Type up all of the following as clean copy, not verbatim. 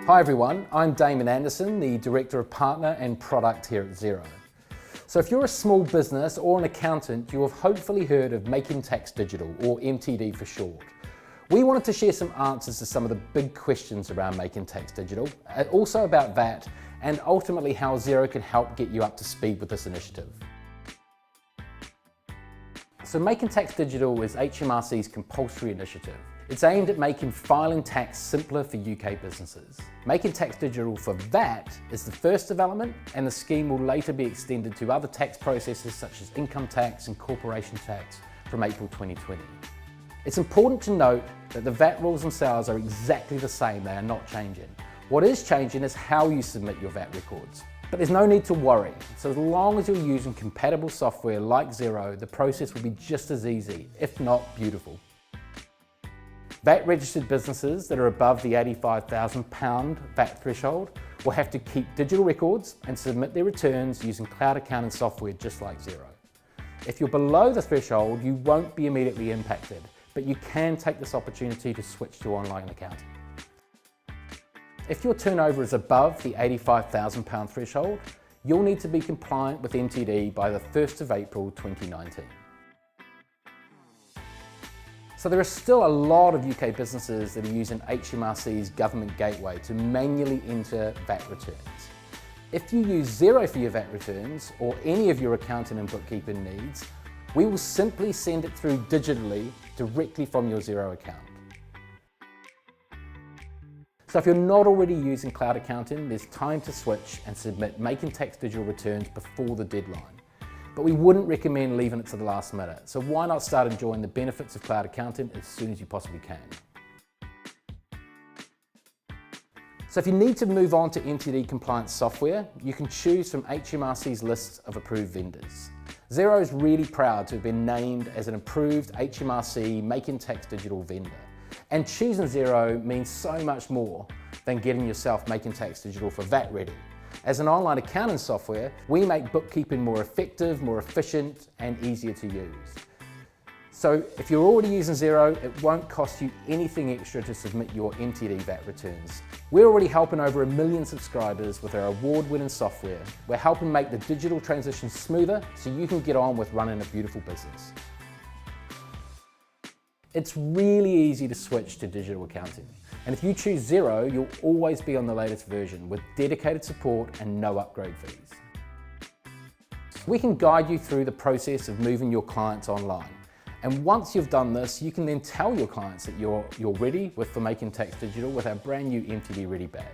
Hi everyone, I'm Damon Anderson, the Director of Partner and Product here at Xero. So if you're a small business or an accountant, you have hopefully heard of Making Tax Digital, or MTD for short. We wanted to share some answers to some of the big questions around Making Tax Digital, also about VAT, and ultimately how Xero can help get you up to speed with this initiative. So Making Tax Digital is HMRC's compulsory initiative. It's aimed at making filing tax simpler for UK businesses. Making Tax Digital for VAT is the first development, and the scheme will later be extended to other tax processes such as income tax and corporation tax from April 2020. It's important to note that the VAT rules themselves are exactly the same, they are not changing. What is changing is how you submit your VAT records. But there's no need to worry. So as long as you're using compatible software like Xero, the process will be just as easy, if not beautiful. VAT registered businesses that are above the £85,000 VAT threshold will have to keep digital records and submit their returns using cloud accounting software just like Xero. If you're below the threshold, you won't be immediately impacted, but you can take this opportunity to switch to online accounting. If your turnover is above the £85,000 threshold, you'll need to be compliant with MTD by the 1st of April 2019. So there are still a lot of UK businesses that are using HMRC's government gateway to manually enter VAT returns. If you use Xero for your VAT returns, or any of your accounting and bookkeeping needs, we will simply send it through digitally directly from your Xero account. So if you're not already using cloud accounting, there's time to switch and submit Making Tax Digital returns before the deadline. But we wouldn't recommend leaving it to the last minute, so why not start enjoying the benefits of cloud accounting as soon as you possibly can. So if you need to move on to MTD compliant software, you can choose from HMRC's list of approved vendors. Xero is really proud to have been named as an approved HMRC Making Tax Digital vendor. And choosing Xero means so much more than getting yourself Making Tax Digital for VAT ready. As an online accounting software, we make bookkeeping more effective, more efficient, and easier to use. So if you're already using Xero, it won't cost you anything extra to submit your MTD VAT returns. We're already helping over 1 million subscribers with our award-winning software. We're helping make the digital transition smoother so you can get on with running a beautiful business. It's really easy to switch to digital accounting. And if you choose Xero, you'll always be on the latest version with dedicated support and no upgrade fees. We can guide you through the process of moving your clients online. And once you've done this, you can then tell your clients that you're ready for Making Tax Digital with our brand new MTD Ready badge.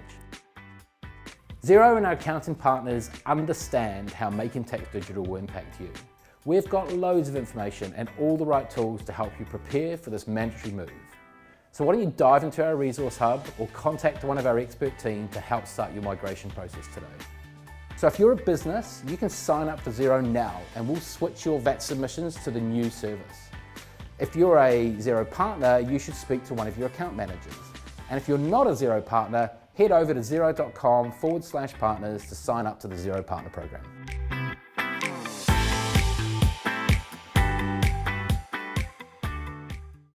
Xero and our accounting partners understand how Making Tax Digital will impact you. We've got loads of information and all the right tools to help you prepare for this mandatory move. So why don't you dive into our resource hub or contact one of our expert team to help start your migration process today. So if you're a business, you can sign up for Xero now and we'll switch your VAT submissions to the new service. If you're a Xero partner, you should speak to one of your account managers. And if you're not a Xero partner, head over to xero.com/partners to sign up to the Xero Partner Program.